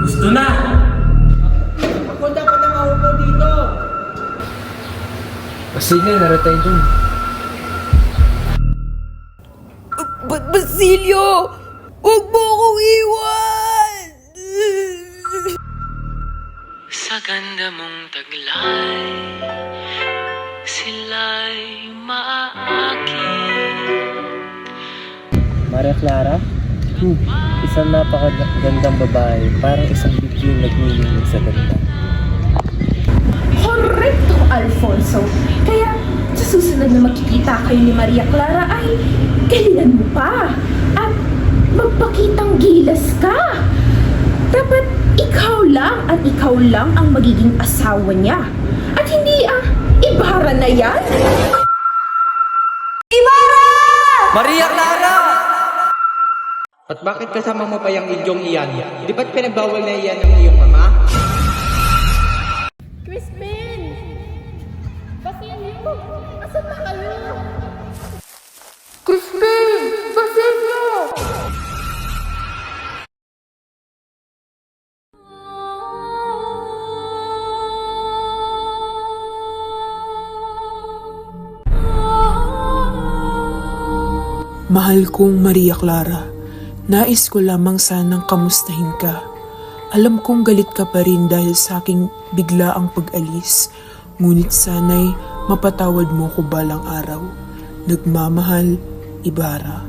Gusto na! Ako dapat ang maupo dito. Sige, naratay dun. Basilio! Huwag mo akong iwan! Sa ganda mong taglay, sila'y maaakit. Maria Clara? Isang napakagandang babae, parang isang bituin nagmimilig sa ganda. Correcto, Alfonso. Kaya sa susunod na makikita kayo ni Maria Clara ay galingan mo pa. At magpakitang gilas ka. Dapat ikaw lang ang magiging asawa niya. At hindi Ibarra na yan. Maria Clara! At bakit kasama mo pa yung idyong iyan? Di ba't pinagbawal na iyan ng iyong mama? Crispin! Basilio! Asan na kayo? Crispin! Basilio! Mahal kong Maria Clara, nais ko lamang sanang kamustahin ka. Alam kong galit ka pa rin dahil sa aking biglaang pag-alis, ngunit sana'y mapatawad mo ko balang araw. Nagmamahal, Ibarra.